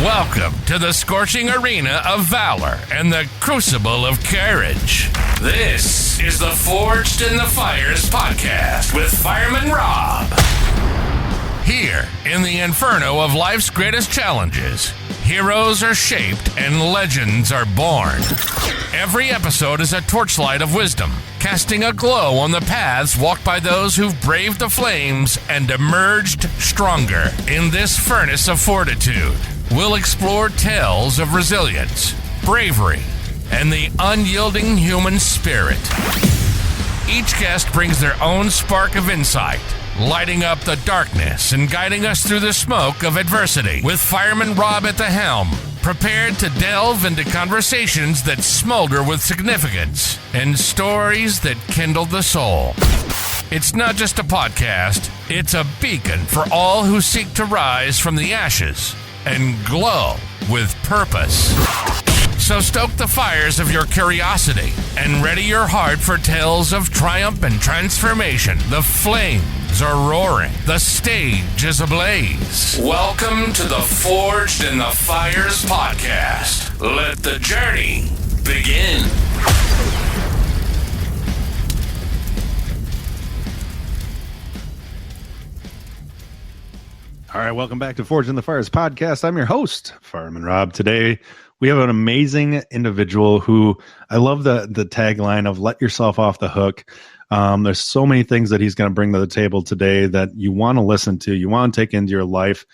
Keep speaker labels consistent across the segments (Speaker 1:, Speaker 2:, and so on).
Speaker 1: Welcome to the scorching arena of valor and the crucible of courage. This is the Forged in the Fires podcast with Fireman Rob. Here, in the inferno of life's greatest challenges, heroes are shaped and legends are born. Every episode is a torchlight of wisdom, casting a glow on the paths walked by those who've braved the flames and emerged stronger. In this furnace of fortitude, we'll explore tales of resilience, bravery, and the unyielding human spirit. Each guest brings their own spark of insight, lighting up the darkness and guiding us through the smoke of adversity. With Fireman Rob at the helm, prepared to delve into conversations that smolder with significance and stories that kindle the soul. It's not just a podcast, it's a beacon for all who seek to rise from the ashes and glow with purpose. So stoke the fires of your curiosity and ready your heart for tales of triumph and transformation. The flames are roaring. The stage is ablaze. Welcome to the Forged in the Fires podcast. Let the journey begin.
Speaker 2: All right, welcome back to Forged in the Fires podcast. I'm your host, Fireman Rob. Today, we have an amazing individual who I love the tagline of "Let yourself off the hook." There's so many things that he's going to bring to the table today that you want to listen to, you want to take into your life,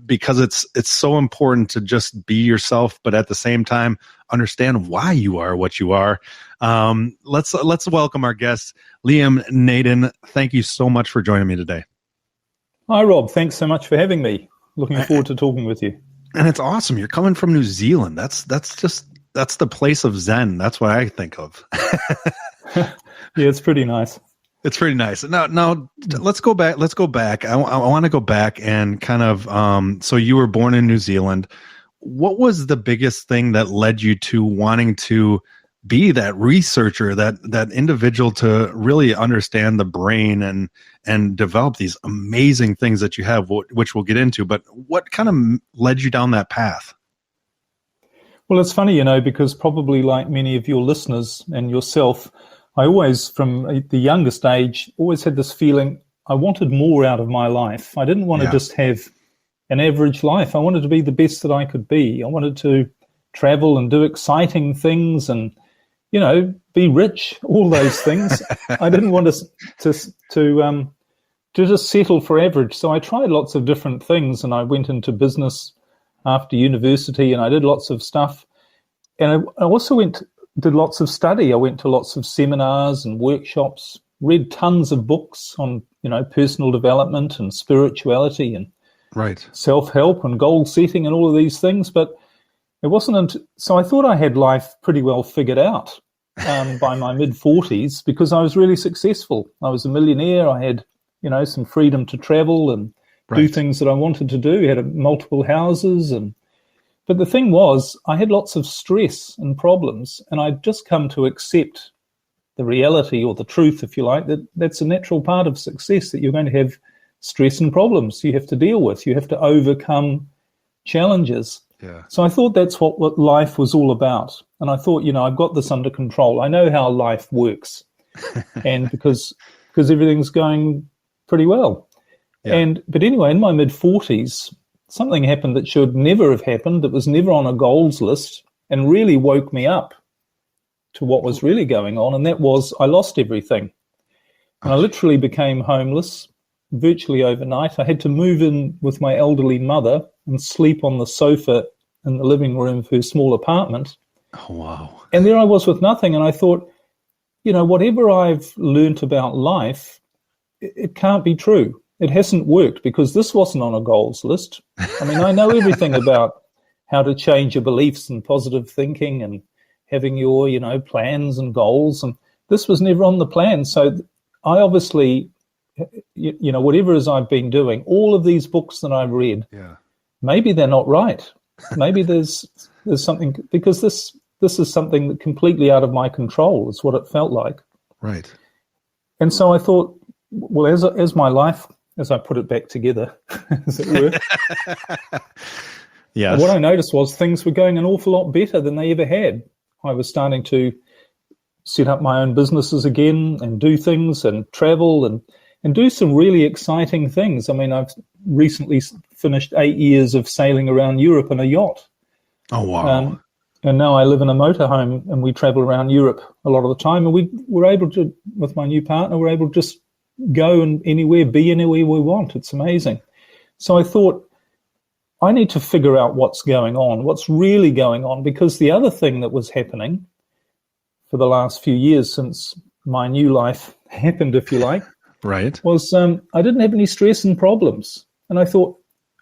Speaker 2: because it's so important to just be yourself, but at the same time understand why you are what you are. Let's welcome our guest, Liam Naden. Thank you so much for joining me today.
Speaker 3: Hi, Rob. Thanks so much for having me. Looking forward to talking with you.
Speaker 2: And it's awesome. You're coming from New Zealand. That's the place of Zen. That's what I think of.
Speaker 3: Yeah, it's pretty nice.
Speaker 2: It's pretty nice. Now let's go back. I want to go back and kind of, so you were born in New Zealand. What was the biggest thing that led you to wanting to be that researcher, that individual to really understand the brain and develop these amazing things that you have, which we'll get into, but what kind of led you down that path?
Speaker 3: Well, it's funny, because probably like many of your listeners and yourself, I always, from the youngest age, always had this feeling I wanted more out of my life. I didn't want to just have an average life. I wanted to be the best that I could be. I wanted to travel and do exciting things and be rich, all those things. I didn't want to just settle for average. So I tried lots of different things, and I went into business after university, and I did lots of stuff. And I also did lots of study. I went to lots of seminars and workshops, read tons of books on, personal development and spirituality and self-help and goal setting and all of these things. But it wasn't so I thought I had life pretty well figured out by my mid-40s because I was really successful. I was a millionaire. I had, some freedom to travel and do things that I wanted to do. I had multiple houses. But the thing was, I had lots of stress and problems, and I'd just come to accept the reality or the truth, if you like, that's a natural part of success, that you're going to have stress and problems you have to deal with. You have to overcome challenges. Yeah. So I thought that's what life was all about. And I thought, I've got this under control. I know how life works. And because everything's going pretty well. Yeah. But anyway, in my mid-40s, something happened that should never have happened, that was never on a goals list, and really woke me up to what was really going on. And that was I lost everything. And I literally became homeless virtually overnight. I had to move in with my elderly mother and sleep on the sofa in the living room of her small apartment.
Speaker 2: Oh, wow.
Speaker 3: And there I was with nothing. And I thought, whatever I've learnt about life, it can't be true. It hasn't worked because this wasn't on a goals list. I mean, I know everything about how to change your beliefs and positive thinking and having your, plans and goals. And this was never on the plan. So I obviously, whatever it is I've been doing, all of these books that I've read, maybe they're not right. Maybe there's something, because this is something that completely out of my control is what it felt like.
Speaker 2: Right.
Speaker 3: And so I thought, well, as my life, as I put it back together, as it were,
Speaker 2: Yes.
Speaker 3: And what I noticed was things were going an awful lot better than they ever had. I was starting to set up my own businesses again and do things and travel and do some really exciting things. I mean, I've recently finished 8 years of sailing around Europe in a yacht.
Speaker 2: Oh, wow.
Speaker 3: And now I live in a motorhome and we travel around Europe a lot of the time. And we're able to, with my new partner, we're able to just go anywhere, be anywhere we want. It's amazing. So I thought, I need to figure out what's going on, what's really going on, because the other thing that was happening for the last few years since my new life happened, if you like,
Speaker 2: right,
Speaker 3: was I didn't have any stress and problems. And I thought,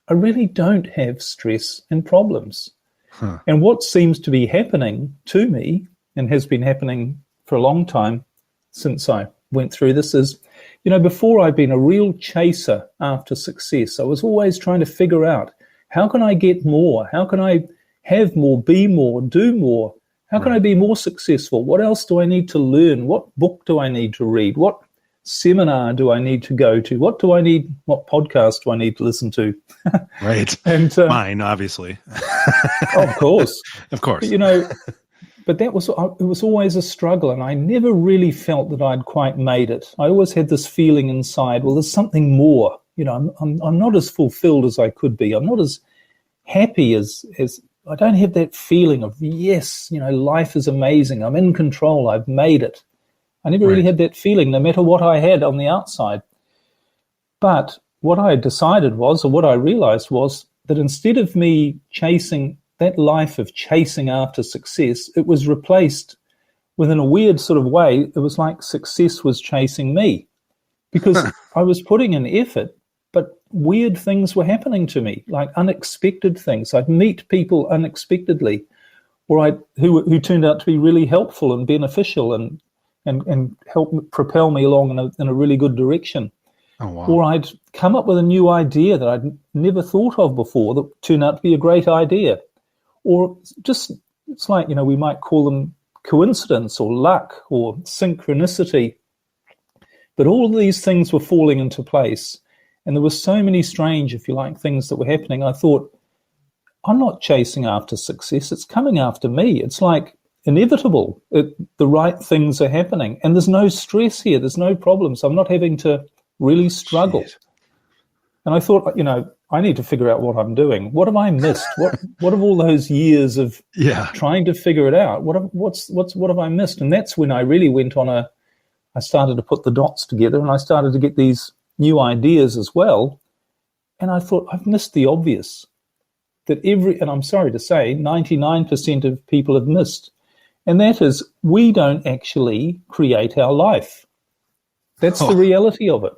Speaker 3: I really don't have stress and problems.
Speaker 2: Huh.
Speaker 3: And what seems to be happening to me, and has been happening for a long time since I went through this, is, before I've been a real chaser after success. I was always trying to figure out, how can I get more? How can I have more, be more, do more? How can I be more successful? What else do I need to learn? What book do I need to read? What seminar do I need to go to? What podcast do I need to listen to?
Speaker 2: Right.
Speaker 3: And
Speaker 2: mine, obviously.
Speaker 3: Of course.
Speaker 2: Of course.
Speaker 3: But it was always a struggle, and I never really felt that I'd quite made it. I always had this feeling inside, well, there's something more. I'm not as fulfilled as I could be. I'm not as happy as I don't have that feeling of, yes, life is amazing. I'm in control. I've made it. I never really had that feeling, no matter what I had on the outside. But what I decided was, or what I realized was, that instead of me chasing that life of chasing after success, it was replaced with, in a weird sort of way, it was like success was chasing me, because I was putting in effort, but weird things were happening to me, like unexpected things. I'd meet people unexpectedly, or who turned out to be really helpful and beneficial and help propel me along in a really good direction.
Speaker 2: Oh, wow.
Speaker 3: Or I'd come up with a new idea that I'd never thought of before that turned out to be a great idea. Or just, it's like, we might call them coincidence or luck or synchronicity. But all of these things were falling into place. And there were so many strange, if you like, things that were happening. I thought, I'm not chasing after success. It's coming after me. It's like inevitable. The right things are happening. And there's no stress here. There's no problems. I'm not having to really struggle.
Speaker 2: Jeez.
Speaker 3: And I thought, I need to figure out what I'm doing. What have I missed? What have all those years of trying to figure it out? What have I missed? And that's when I really went on I started to put the dots together, and I started to get these new ideas as well. And I thought, I've missed the obvious that and I'm sorry to say, 99% of people have missed. And that is, we don't actually create our life. That's the reality of it.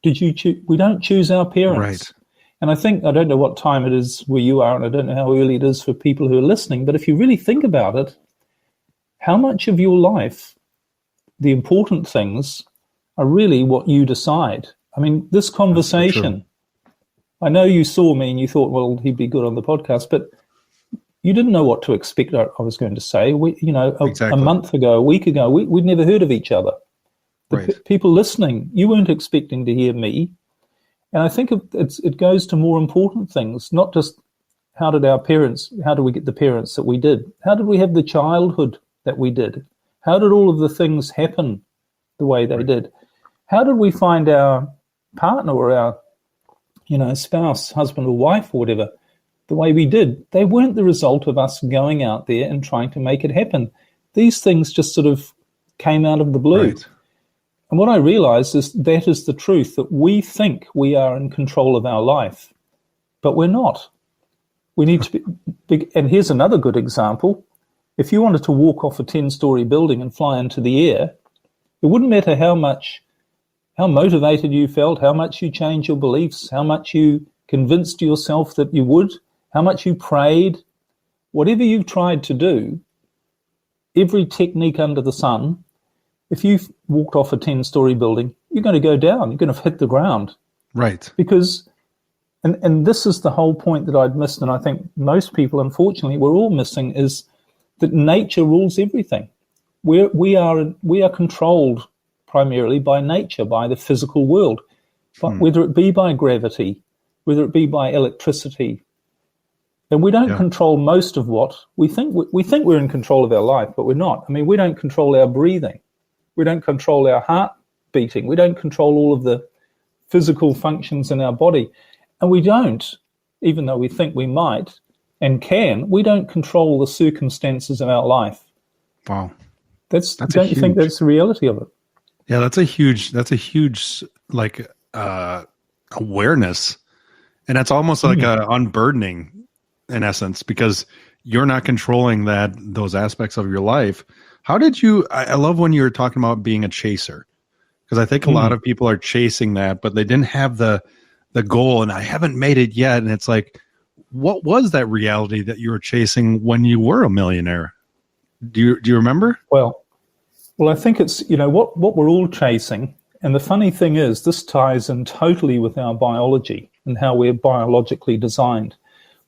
Speaker 3: Did you choose? We don't choose our parents.
Speaker 2: Right.
Speaker 3: And I don't know what time it is where you are, and I don't know how early it is for people who are listening, but if you really think about it, how much of your life, the important things, are really what you decide. This conversation, I know you saw me and you thought, well, he'd be good on the podcast, but you didn't know what to expect I was going to say. A month ago, a week ago, we'd never heard of each other. The people listening, you weren't expecting to hear me. And I think it goes to more important things, not just how do we get the parents that we did? How did we have the childhood that we did? How did all of the things happen the way they did? How did we find our partner or our, spouse, husband or wife or whatever, the way we did? They weren't the result of us going out there and trying to make it happen. These things just sort of came out of the blue.
Speaker 2: Right.
Speaker 3: And what I realized is that is the truth, that we think we are in control of our life, but we're not. We need to be, and here's another good example. If you wanted to walk off a 10-story building and fly into the air, it wouldn't matter how motivated you felt, how much you changed your beliefs, how much you convinced yourself that you would, how much you prayed, whatever you tried to do, every technique under the sun, if you walked off a 10-story building, you're going to go down. You're going to hit the ground.
Speaker 2: Right.
Speaker 3: Because, and this is the whole point that I'd missed, and I think most people, unfortunately, we're all missing, is that nature rules everything. We are controlled primarily by nature, by the physical world. But whether it be by gravity, whether it be by electricity, And we don't control most of what we think. We think we're in control of our life, but we're not. I mean, we don't control our breathing. We don't control our heart beating. We don't control all of the physical functions in our body. And we don't, even though we think we might and can, we don't control the circumstances of our life.
Speaker 2: Wow.
Speaker 3: Don't you think that's the reality of it?
Speaker 2: Yeah, that's a huge like awareness. And that's almost like unburdening in essence, because you're not controlling those aspects of your life. How did you, I love when you were talking about being a chaser, because I think a lot of people are chasing that, but they didn't have the goal, and I haven't made it yet. And it's like, what was that reality that you were chasing when you were a millionaire? Do you remember?
Speaker 3: Well, I think it's, what we're all chasing. And the funny thing is, this ties in totally with our biology and how we're biologically designed.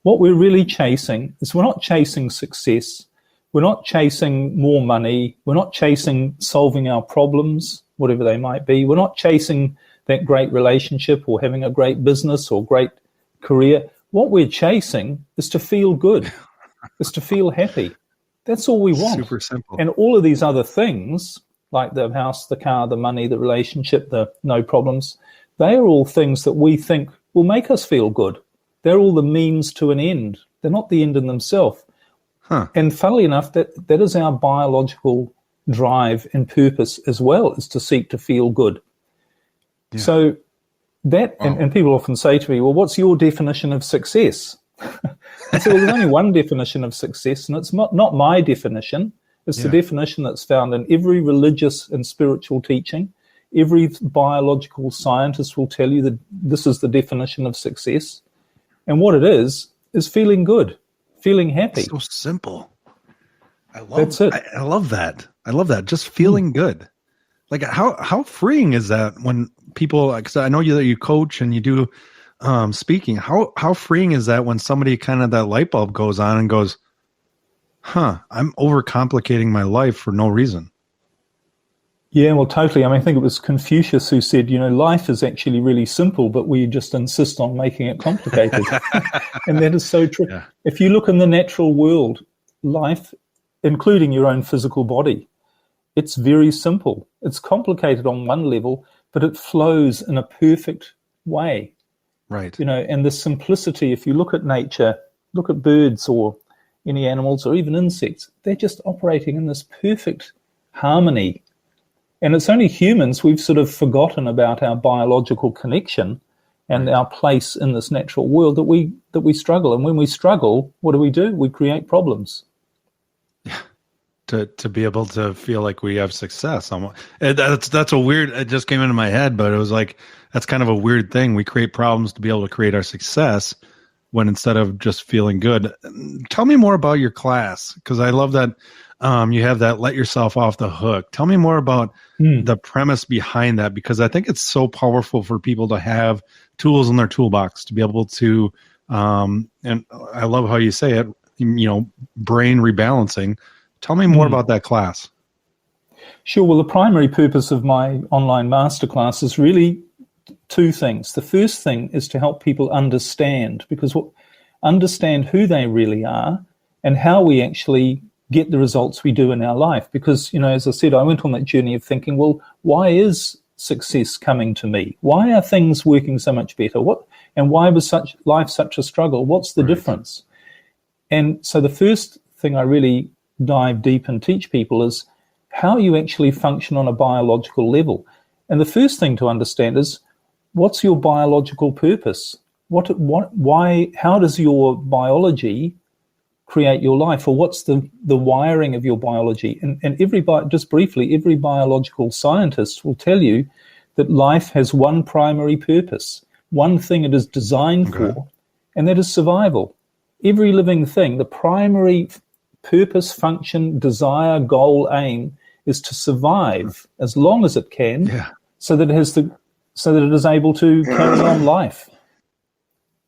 Speaker 3: What we're really chasing is, we're not chasing success. We're not chasing more money. We're not chasing solving our problems, whatever they might be. We're not chasing that great relationship or having a great business or great career. What we're chasing is to feel good, is to feel happy. That's all we want.
Speaker 2: Super simple.
Speaker 3: And all of these other things, like the house, the car, the money, the relationship, the no problems, they are all things that we think will make us feel good. They're all the means to an end. They're not the end in themselves. And funnily enough, that is our biological drive and purpose as well, is to seek to feel good. Yeah. So that, and people often say to me, well, what's your definition of success? I say, well, there's only one definition of success, and it's not my definition. It's the definition that's found in every religious and spiritual teaching. Every biological scientist will tell you that this is the definition of success. And what it is feeling good, feeling happy.
Speaker 2: So simple.
Speaker 3: That's it.
Speaker 2: I love that. I love that. Just feeling good. Like how freeing is that when people, because I know that you coach and you do speaking. How freeing is that when somebody kind of that light bulb goes on and goes, I'm overcomplicating my life for no reason.
Speaker 3: Yeah, well, totally. I mean, I think it was Confucius who said, life is actually really simple, but we just insist on making it complicated. And that is so true. Yeah. If you look in the natural world, life, including your own physical body, it's very simple. It's complicated on one level, but it flows in a perfect way.
Speaker 2: Right.
Speaker 3: And the simplicity, if you look at nature, look at birds or any animals or even insects, they're just operating in this perfect harmony. And it's only humans, we've sort of forgotten about our biological connection and our place in this natural world that we struggle. And when we struggle, what do? We create problems.
Speaker 2: Yeah. To be able to feel like we have success. That's a weird, it just came into my head, but it was like, that's kind of a weird thing. We create problems to be able to create our success, when instead of just feeling good. Tell me more about your class, because I love that you have that let yourself off the hook. Tell me more about the premise behind that, because I think it's so powerful for people to have tools in their toolbox to be able to, and I love how you say it, brain rebalancing. Tell me more about that class.
Speaker 3: Sure. Well, the primary purpose of my online masterclass is really two things. The first thing is to help people understand who they really are and how we actually get the results we do in our life. Because, as I said, I went on that journey of thinking, well, why is success coming to me? Why are things working so much better? And why was life such a struggle? What's the difference? And so the first thing I really dive deep and teach people is how you actually function on a biological level. And the first thing to understand is, what's your biological purpose? How does your biology create your life, or what's the wiring of your biology? And just briefly, every biological scientist will tell you that life has one primary purpose, one thing it is designed for, and that is survival. Every living thing, the primary purpose, function, desire, goal, aim is to survive as long as it can, so that it is able to carry on life.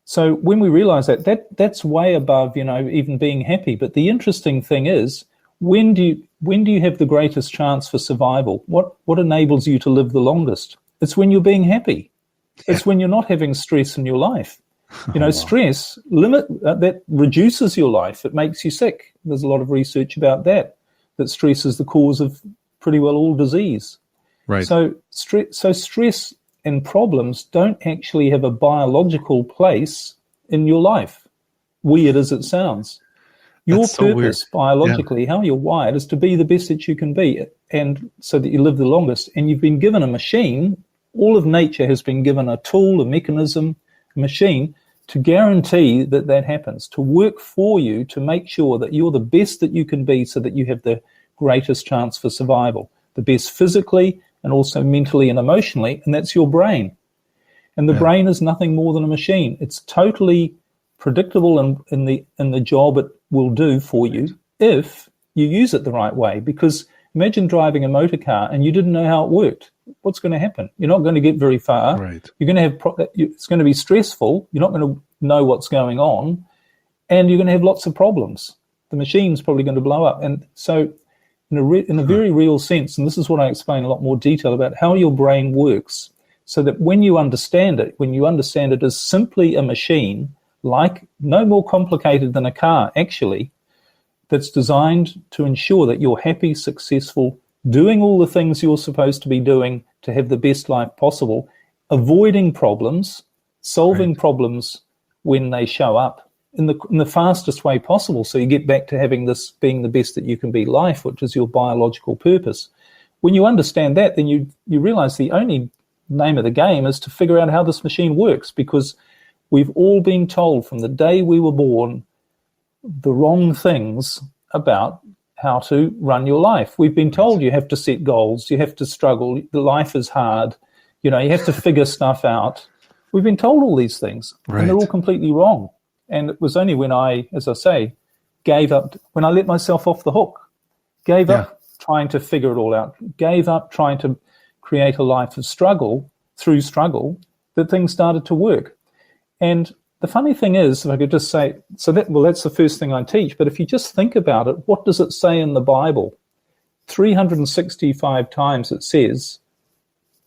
Speaker 3: So when we realize that's way above, even being happy. But the interesting thing is, when do you have the greatest chance for survival? What enables you to live the longest? It's when you're being happy. It's when you're not having stress in your life. Stress that reduces your life. It makes you sick. There's a lot of research about that stress is the cause of pretty well all disease.
Speaker 2: Right.
Speaker 3: So stress and problems don't actually have a biological place in your life, weird as it sounds. Your purpose biologically, how you're wired, is to be the best that you can be, and so that you live the longest. And you've been given a machine. All of nature has been given a tool, a mechanism, a machine to guarantee that happens, to work for you, to make sure that you're the best that you can be so that you have the greatest chance for survival, the best physically and also mentally and emotionally, and that's your brain. And the brain is nothing more than a machine. It's totally predictable in the job it will do for you if you use it the right way. Because imagine driving a motor car and you didn't know how it worked. What's going to happen? You're not going to get very far.
Speaker 2: Right.
Speaker 3: You're going to have it's going to be stressful. You're not going to know what's going on, and you're going to have lots of problems. The machine's probably going to blow up. And so, in a very real sense, and this is what I explain in a lot more detail about how your brain works, so that when you understand it as simply a machine, like no more complicated than a car, actually, that's designed to ensure that you're happy, successful, doing all the things you're supposed to be doing to have the best life possible, avoiding problems, solving problems when they show up in the fastest way possible. So you get back to having this being the best that you can be life, which is your biological purpose. When you understand that, then you realize the only name of the game is to figure out how this machine works, because we've all been told from the day we were born the wrong things about how to run your life. We've been told you have to set goals, you have to struggle, the life is hard, you have to figure stuff out. We've been told all these things, and they're all completely wrong. And it was only when I, as I say, gave up, when I let myself off the hook, gave up trying to figure it all out, gave up trying to create a life of struggle, through struggle, that things started to work. And the funny thing is, if I could just say, that's the first thing I teach, but if you just think about it, what does it say in the Bible? 365 times it says,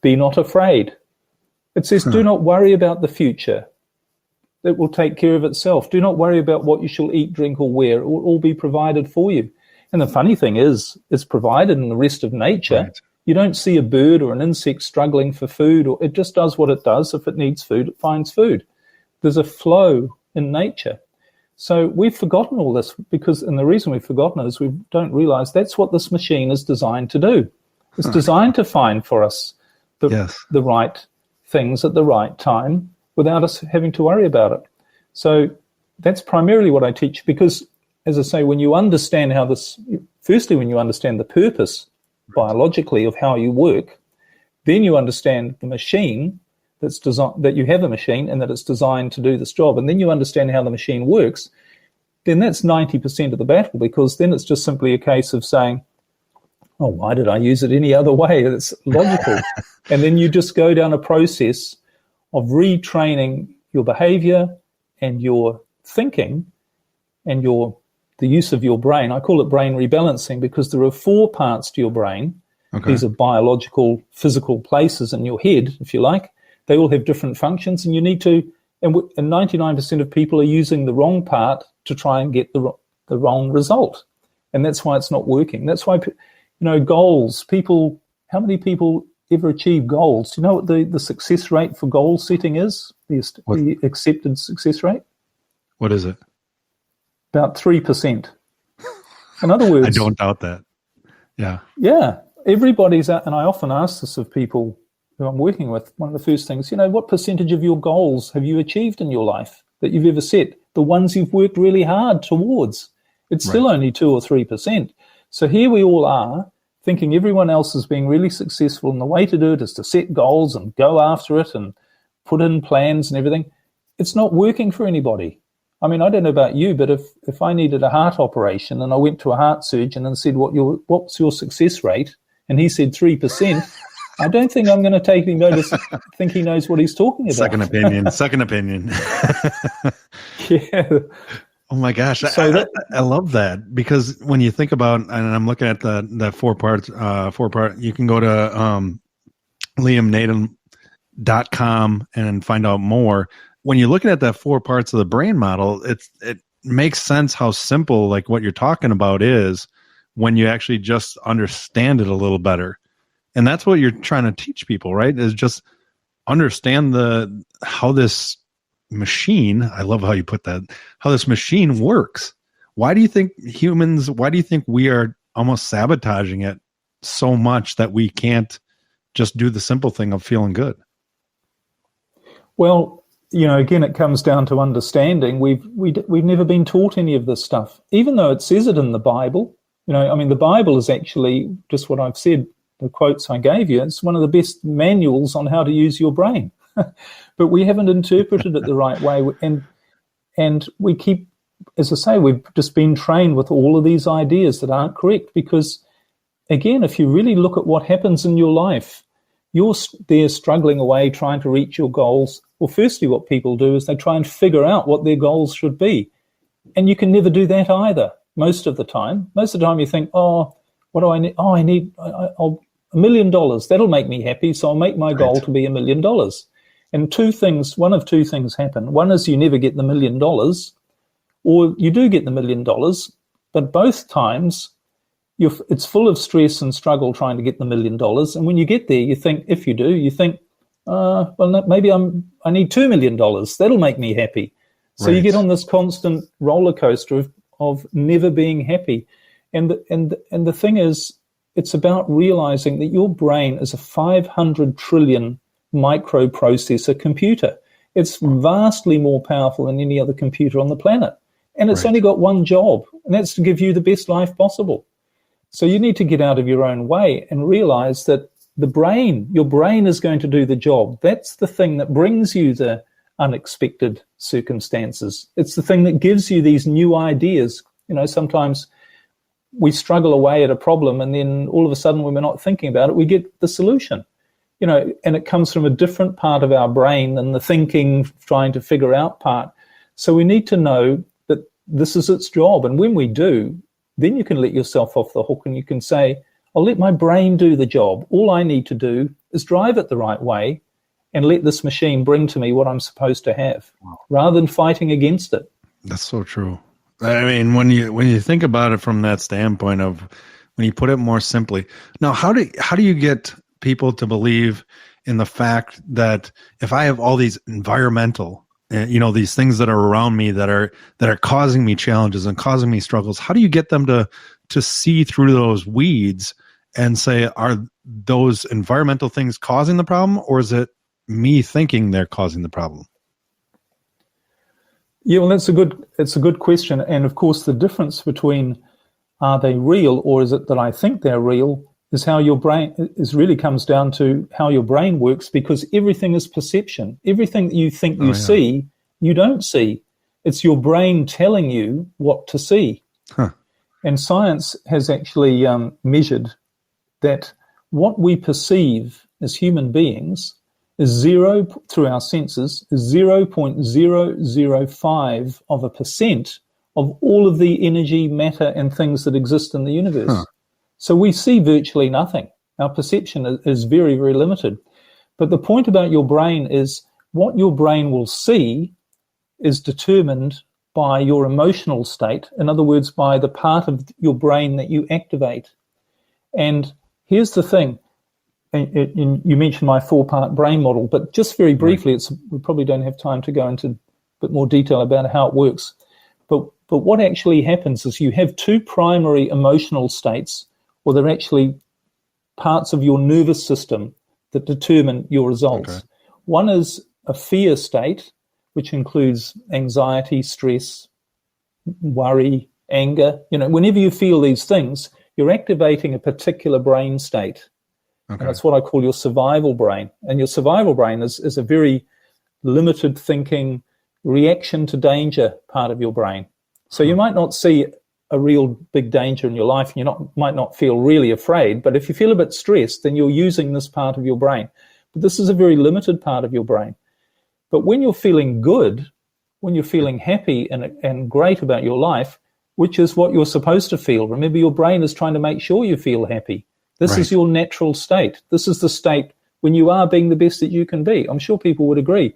Speaker 3: be not afraid. It says, do not worry about the future. It will take care of itself. Do not worry about what you shall eat, drink, or wear. It will all be provided for you. And the funny thing is, it's provided in the rest of nature. Right. You don't see a bird or an insect struggling for food, or it just does what it does. If it needs food, it finds food. There's a flow in nature. So we've forgotten all this and the reason we've forgotten it is we don't realize that's what this machine is designed to do. It's designed to find for us the right things at the right time without us having to worry about it. So that's primarily what I teach, because, as I say, when you understand when you understand the purpose biologically of how you work, then you understand the machine that's designed, that you have a machine and that it's designed to do this job, and then you understand how the machine works, then that's 90% of the battle, because then it's just simply a case of saying, oh, why did I use it any other way? It's logical. And then you just go down a process of retraining your behavior and your thinking and the use of your brain. I call it brain rebalancing, because there are 4 parts to your brain. Okay. These are biological, physical places in your head, if you like. They all have different functions, and you need to, and 99% of people are using the wrong part to try and get the wrong result. And that's why it's not working. That's why, goals, how many people ever achieve goals? Do you know what the success rate for goal setting is? The accepted success rate?
Speaker 2: What is it?
Speaker 3: About 3%. In other words,
Speaker 2: I don't doubt that. Yeah.
Speaker 3: Yeah. Everybody's out, and I often ask this of people who I'm working with. One of the first things, what percentage of your goals have you achieved in your life that you've ever set? The ones you've worked really hard towards. It's still only 2 or 3%. So here we all are thinking everyone else is being really successful, and the way to do it is to set goals and go after it and put in plans and everything. It's not working for anybody. I mean, I don't know about you, but if I needed a heart operation and I went to a heart surgeon and said, what's your success rate? And he said 3%. I don't think I'm going to take any notice, think he knows what he's talking about.
Speaker 2: Second opinion.
Speaker 3: Yeah.
Speaker 2: Oh my gosh. I love that, because when you think about, and I'm looking at the 4-part, you can go to liamnaden.com and find out more. when you're looking at that 4 parts of the brain model, it makes sense how simple, like what you're talking about, is when you actually just understand it a little better. And that's what you're trying to teach people, right? Is just understand how this machine, I love how you put that, how this machine works. Why do you think we are almost sabotaging it so much that we can't just do the simple thing of feeling good?
Speaker 3: Well, again, it comes down to understanding. We've never been taught any of this stuff, even though it says it in the Bible. The Bible is actually just what I've said, the quotes I gave you. It's one of the best manuals on how to use your brain, but we haven't interpreted it the right way. And we keep, as I say, we've just been trained with all of these ideas that aren't correct, because, again, if you really look at what happens in your life, you're there struggling away, trying to reach your goals. Well, firstly, what people do is they try and figure out what their goals should be. And you can never do that either, most of the time. Most of the time you think, what do I need? I need $1 million. That'll make me happy, so I'll make my goal to be $1 million. And one of two things happen. One is you never get the $1 million, or you do get the $1 million, but both times it's full of stress and struggle trying to get the $1 million. And when you get there, you think, maybe I need $2 million. That'll make me happy. So you get on this constant roller coaster of never being happy. And the thing is, it's about realizing that your brain is a 500 trillion microprocessor computer. It's vastly more powerful than any other computer on the planet. And it's only got one job, and that's to give you the best life possible. So you need to get out of your own way and realize that your brain is going to do the job. That's the thing that brings you the unexpected circumstances. It's the thing that gives you these new ideas. Sometimes we struggle away at a problem, and then all of a sudden, when we're not thinking about it, we get the solution. And it comes from a different part of our brain than the thinking, trying to figure out part. So we need to know that this is its job. And when we do, then you can let yourself off the hook and you can say, I'll let my brain do the job. All I need to do is drive it the right way and let this machine bring to me what I'm supposed to have, rather than fighting against it.
Speaker 2: That's so true. I mean, when you think about it from that standpoint of when you put it more simply, now how do you get people to believe in the fact that if I have all these environmental, these things that are around me that are causing me challenges and causing me struggles, how do you get them to see through those weeds and say, are those environmental things causing the problem, or is it me thinking they're causing the problem?
Speaker 3: Yeah, well, it's a good question. And of course, the difference between are they real or is it that I think they're real is how your brain really comes down to how your brain works, because everything is perception. Everything that you think you see, you don't see. It's your brain telling you what to see. Huh. And science has actually measured that what we perceive as human beings is through our senses, is 0.005 of a percent of all of the energy, matter, and things that exist in the universe. Huh. So we see virtually nothing. Our perception is very, very limited. But the point about your brain is what your brain will see is determined by your emotional state. In other words, by the part of your brain that you activate. And here's the thing. You mentioned my 4-part brain model, but just very briefly, we probably don't have time to go into a bit more detail about how it works. But what actually happens is you have 2 primary emotional states, or they're actually parts of your nervous system that determine your results. Okay. One is a fear state, which includes anxiety, stress, worry, anger. Whenever you feel these things, you're activating a particular brain state. Okay. And that's what I call your survival brain. And your survival brain is a very limited thinking, reaction to danger part of your brain. So you might not see a real big danger in your life, and might not feel really afraid, but if you feel a bit stressed, then you're using this part of your brain. But this is a very limited part of your brain. But when you're feeling good, when you're feeling happy and great about your life, which is what you're supposed to feel, remember your brain is trying to make sure you feel happy. This is your natural state. This is the state when you are being the best that you can be. I'm sure people would agree.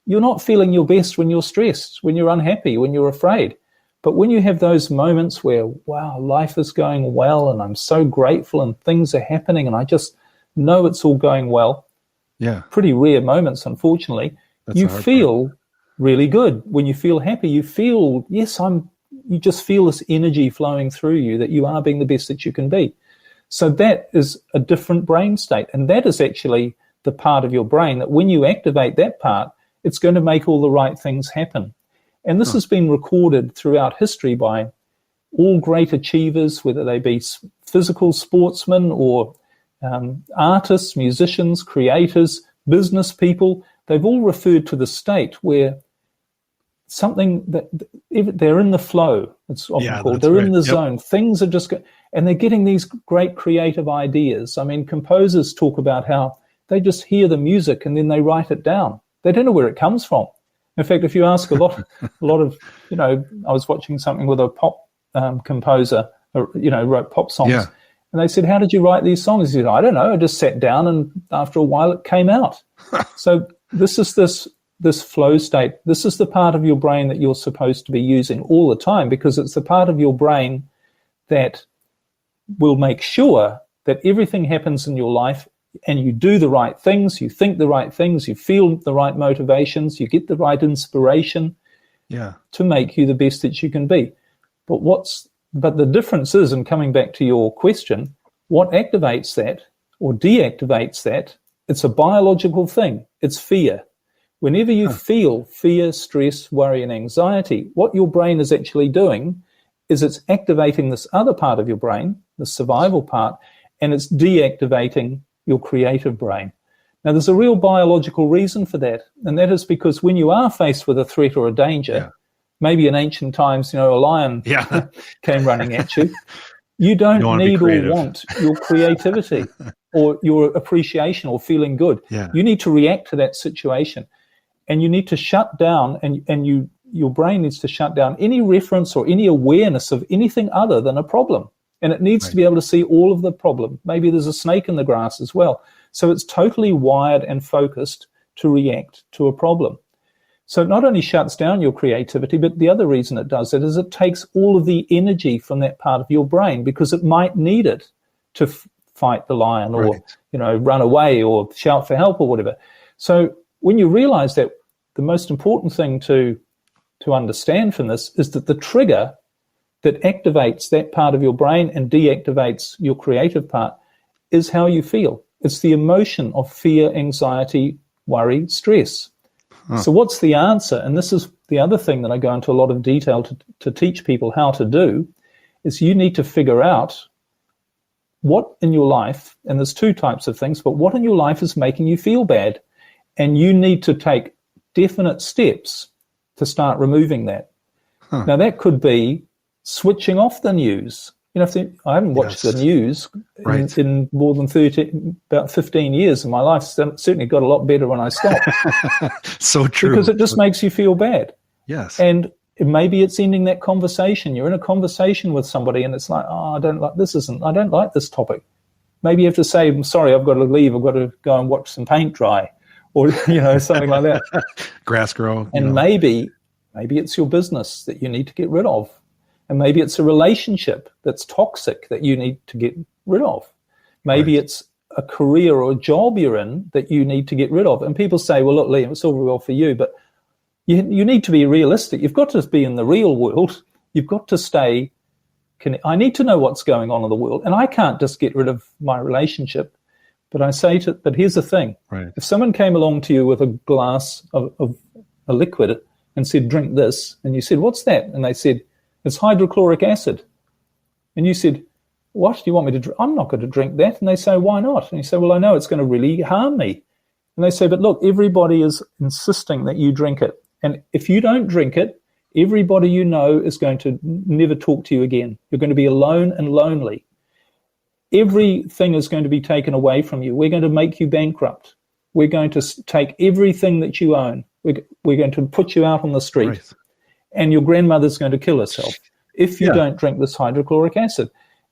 Speaker 3: you're not feeling your best when you're stressed, when you're unhappy, when you're afraid. But when you have those moments where, wow, life is going well and I'm so grateful and things are happening and I just know it's all going well.
Speaker 2: Yeah.
Speaker 3: Pretty rare moments, unfortunately. You feel really good. When you feel happy, you feel, you just feel this energy flowing through you that you are being the best that you can be. So that is a different brain state. And that is actually the part of your brain that when you activate that part, it's going to make all the right things happen. And this has been recorded throughout history by all great achievers, whether they be physical sportsmen or artists, musicians, creators, business people. They've all referred to the state where something that they're in the flow, it's often called. They're in the zone. Things are just and they're getting these great creative ideas. I mean, composers talk about how they just hear the music and then they write it down. They don't know where it comes from. In fact, if you ask a lot of, I was watching something with a pop composer, wrote pop songs. Yeah. And they said, how did you write these songs? He said, I don't know. I just sat down and after a while it came out. So this is this flow state. This is the part of your brain that you're supposed to be using all the time because it's the part of your brain that will make sure that everything happens in your life and you do the right things, you think the right things, you feel the right motivations, you get the right inspiration to make you the best that you can be. But the difference is, and coming back to your question, what activates that or deactivates that, it's a biological thing. It's fear. Whenever you feel fear, stress, worry, and anxiety, what your brain is actually doing is it's activating this other part of your brain, the survival part, and it's deactivating your creative brain. Now, there's a real biological reason for that, and that is because when you are faced with a threat or a danger, maybe in ancient times, a lion came running at you, you don't need or want your creativity or your appreciation or feeling good. Yeah. You need to react to that situation, and you need to shut down, and your brain needs to shut down any reference or any awareness of anything other than a problem. And it needs to be able to see all of the problem. Maybe there's a snake in the grass as well. So it's totally wired and focused to react to a problem. So it not only shuts down your creativity, but the other reason it does it is it takes all of the energy from that part of your brain because it might need it to fight the lion or, run away or shout for help or whatever. So when you realize that, the most important thing to understand from this is that the trigger that activates that part of your brain and deactivates your creative part is how you feel. It's the emotion of fear, anxiety, worry, stress. So what's the answer? And this is the other thing that I go into a lot of detail to teach people how to do, is you need to figure out what in your life, and there's two types of things, but what in your life is making you feel bad? And you need to take definite steps to start removing that. Now, that could be switching off the news. I haven't watched the news in more than about 15 years of my life. Certainly got a lot better when I stopped.
Speaker 2: So true.
Speaker 3: Because it just makes you feel bad.
Speaker 2: Yes.
Speaker 3: And maybe it's ending that conversation. You're in a conversation with somebody and it's like, I don't like this topic. Maybe you have to say, I'm sorry, I've got to leave. I've got to go and watch some paint dry or, something like that.
Speaker 2: Grass grow.
Speaker 3: And maybe it's your business that you need to get rid of. And maybe it's a relationship that's toxic that you need to get rid of. Maybe it's a career or a job you're in that you need to get rid of. And people say, well, look, Liam, it's all very well for you, but you need to be realistic. You've got to be in the real world. You've got to stay. I need to know what's going on in the world. And I can't just get rid of my relationship. But but here's the thing. Right. If someone came along to you with a glass of a liquid and said, drink this, and you said, what's that? And they said, it's hydrochloric acid. And you said, what do you want me to drink? I'm not going to drink that. And they say, why not? And you say, well, I know it's going to really harm me. And they say, but look, everybody is insisting that you drink it. And if you don't drink it, everybody you know is going to never talk to you again. You're going to be alone and lonely. Everything is going to be taken away from you. We're going to make you bankrupt. We're going to take everything that you own. We're going to put you out on the street. Right. And your grandmother's going to kill herself if you don't drink this hydrochloric acid.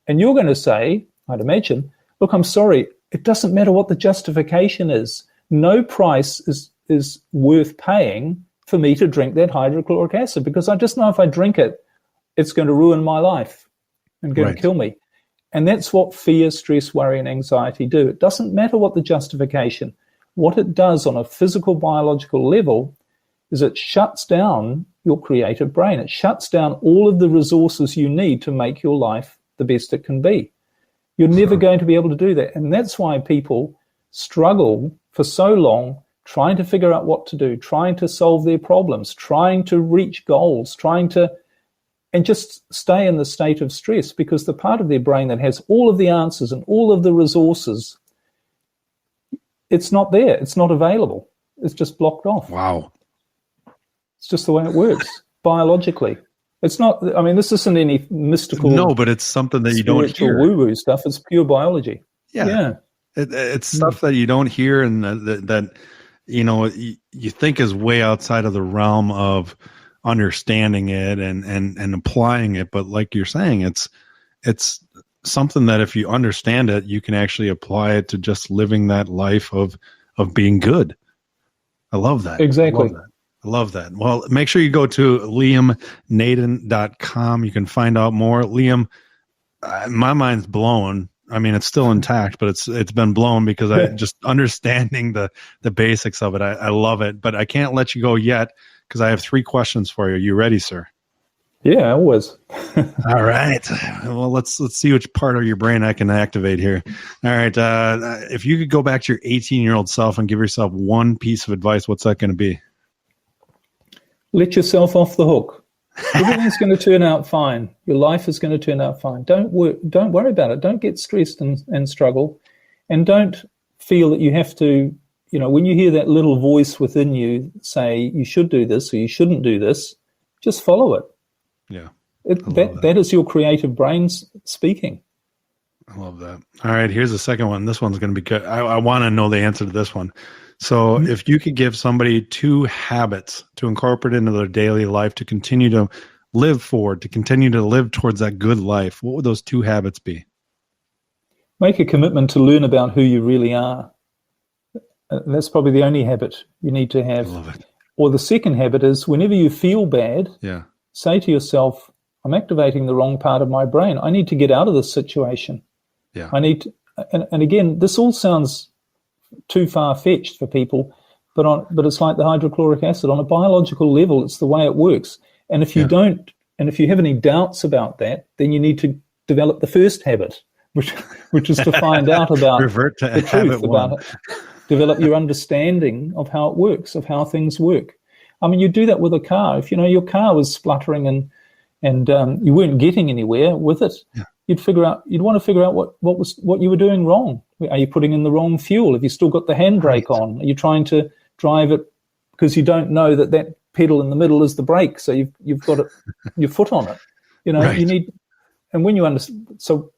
Speaker 3: And you're going to say, I'd imagine, look, I'm sorry, it doesn't matter what the justification is. No price is worth paying for me to drink that hydrochloric acid, because I just know if I drink it, it's going to ruin my life and going to kill me. And that's what fear, stress, worry, and anxiety do. It doesn't matter what the justification. What it does on a physical, biological level is it shuts down your creative brain. It shuts down all of the resources you need to make your life the best it can be. You're never going to be able to do that. And that's why people struggle for so long trying to figure out what to do, trying to solve their problems, trying to reach goals, and just stay in the state of stress, because the part of their brain that has all of the answers and all of the resources, it's not there. It's not available. It's just blocked off.
Speaker 2: Wow.
Speaker 3: It's just the way it works biologically. It's not, I mean, this isn't any mystical.
Speaker 2: No, but it's something that you don't hear.
Speaker 3: Woo-woo stuff. It's pure biology.
Speaker 2: Yeah. It's stuff that you don't hear, and that you think is way outside of the realm of understanding it and applying it. But like you're saying, it's something that if you understand it, you can actually apply it to just living that life of being good. I love that.
Speaker 3: Exactly.
Speaker 2: I love that. Well, make sure you go to liamnaden.com. You can find out more. Liam, my mind's blown. I mean, it's still intact, but it's been blown because I just understanding the basics of it. I love it, but I can't let you go yet because I have 3 questions for you. You ready, sir?
Speaker 3: Yeah, always.
Speaker 2: All right. Well, let's see which part of your brain I can activate here. All right. If you could go back to your 18-year-old self and give yourself one piece of advice, what's that going to be?
Speaker 3: Let yourself off the hook. Everything's going to turn out fine. Your life is going to turn out fine. Don't worry about it. Don't get stressed and struggle. And don't feel that you have to, when you hear that little voice within you say you should do this or you shouldn't do this, just follow it.
Speaker 2: Yeah.
Speaker 3: That is your creative brain speaking.
Speaker 2: I love that. All right. Here's the second one. This one's going to be good. I want to know the answer to this one. So if you could give somebody 2 habits to incorporate into their daily life to continue to live forward, to continue to live towards that good life, what would those 2 habits be?
Speaker 3: Make a commitment to learn about who you really are. That's probably the only habit you need to have.
Speaker 2: I love it.
Speaker 3: Or the second habit is whenever you feel bad, say to yourself, I'm activating the wrong part of my brain. I need to get out of this situation.
Speaker 2: Yeah.
Speaker 3: I need to, and again, this all sounds too far-fetched for people, but it's like the hydrochloric acid. On a biological level, it's the way it works. And if you don't, and if you have any doubts about that, then you need to develop the first habit, which is to find out about
Speaker 2: Revert to
Speaker 3: the truth about it. Develop your understanding of how it works, of how things work. I mean, you do that with a car. If your car was spluttering and you weren't getting anywhere with it, you'd want to figure out what you were doing wrong. Are you putting in the wrong fuel? Have you still got the handbrake on? Are you trying to drive it because you don't know that pedal in the middle is the brake, so you've got your foot on it? You need, and when you understand,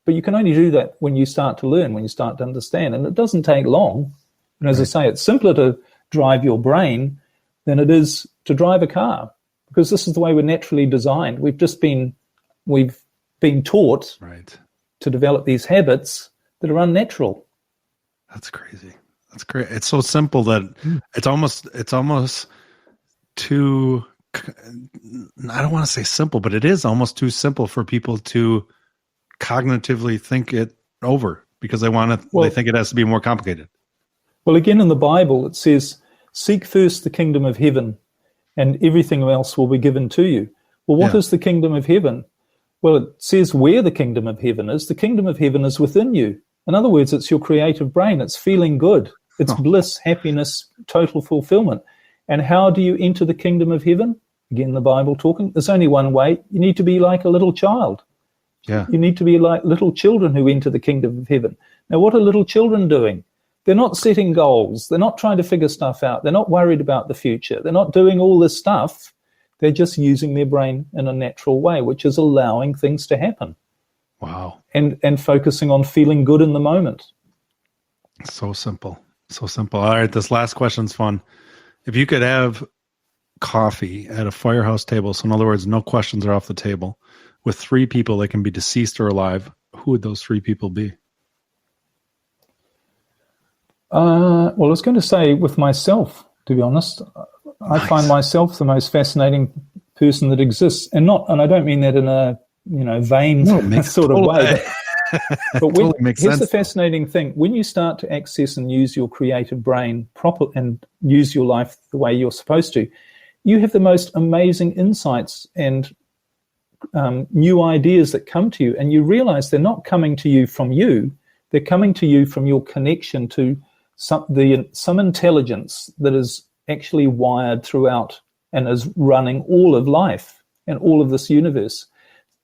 Speaker 3: but you can only do that when you start to learn, when you start to understand, and it doesn't take long. And as I say, it's simpler to drive your brain than it is to drive a car, because this is the way we're naturally designed. We've been taught to develop these habits that are unnatural.
Speaker 2: That's crazy. That's great. It's so simple that it's almost too, I don't want to say simple, but it is almost too simple for people to cognitively think it over because they think it has to be more complicated.
Speaker 3: Well, again, in the Bible, it says, seek first the kingdom of heaven and everything else will be given to you. Well, what is the kingdom of heaven? Well, it says where the kingdom of heaven is. The kingdom of heaven is within you. In other words, it's your creative brain. It's feeling good. It's bliss, happiness, total fulfillment. And how do you enter the kingdom of heaven? Again, the Bible talking. There's only one way. You need to be like a little child.
Speaker 2: Yeah.
Speaker 3: You need to be like little children who enter the kingdom of heaven. Now, what are little children doing? They're not setting goals. They're not trying to figure stuff out. They're not worried about the future. They're not doing all this stuff. They're just using their brain in a natural way, which is allowing things to happen.
Speaker 2: Wow.
Speaker 3: And focusing on feeling good in the moment.
Speaker 2: So simple. So simple. All right, this last question's fun. If you could have coffee at a firehouse table, so in other words, no questions are off the table, with 3 people that can be deceased or alive, who would those 3 people be?
Speaker 3: Well, I was going to say with myself, to be honest. I
Speaker 2: Nice.
Speaker 3: find myself the most fascinating person that exists, and I don't mean that in a vain sort of way. But
Speaker 2: Totally makes
Speaker 3: here's
Speaker 2: sense.
Speaker 3: the fascinating thing: when you start to access and use your creative brain proper and use your life the way you're supposed to, you have the most amazing insights and new ideas that come to you, and you realize they're not coming to you from you; they're coming to you from your connection to some intelligence that is actually wired throughout and is running all of life and all of this universe.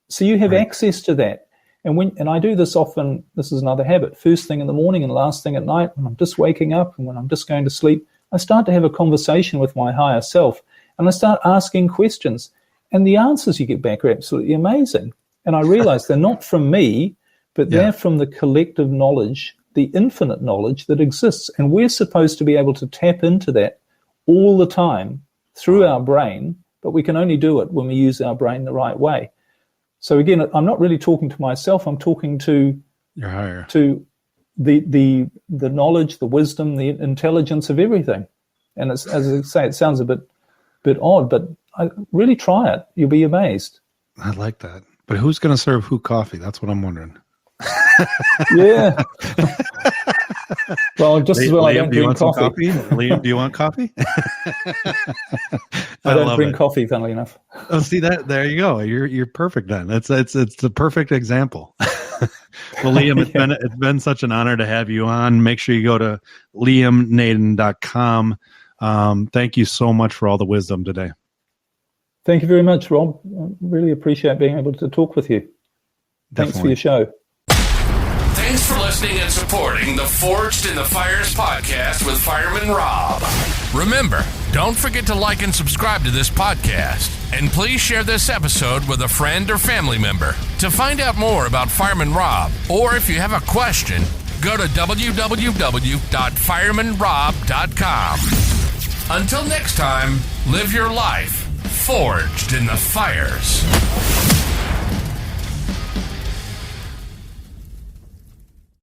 Speaker 3: So you have access to that. And I do this often, this is another habit, first thing in the morning and last thing at night, when I'm just waking up and when I'm just going to sleep, I start to have a conversation with my higher self, and I start asking questions. And the answers you get back are absolutely amazing. And I realize they're not from me, but they're from the collective knowledge, the infinite knowledge that exists. And we're supposed to be able to tap into that all the time through our brain, but we can only do it when we use our brain the right way. So again, I'm not really talking to myself. I'm talking to
Speaker 2: You're higher.
Speaker 3: to the knowledge, the wisdom, the intelligence of everything. And it's, as I say, it sounds a bit odd, but really try it. You'll be amazed.
Speaker 2: I like that. But who's going to serve who coffee? That's what I'm wondering.
Speaker 3: Yeah. Well, just as well I don't drink coffee.
Speaker 2: Liam, do you want coffee?
Speaker 3: I don't drink coffee, funnily enough.
Speaker 2: Oh, see that? There you go. You're perfect then. It's the perfect example. Well, Liam, it's been such an honor to have you on. Make sure you go to liamnaden.com. Thank you so much for all the wisdom today.
Speaker 3: Thank you very much, Rob. I really appreciate being able to talk with you. Thanks for your show.
Speaker 1: Thanks for listening and supporting the Forged in the Fires podcast with Fireman Rob. Remember, don't forget to like and subscribe to this podcast. And please share this episode with a friend or family member. To find out more about Fireman Rob, or if you have a question, go to www.firemanrob.com. Until next time, live your life forged in the fires.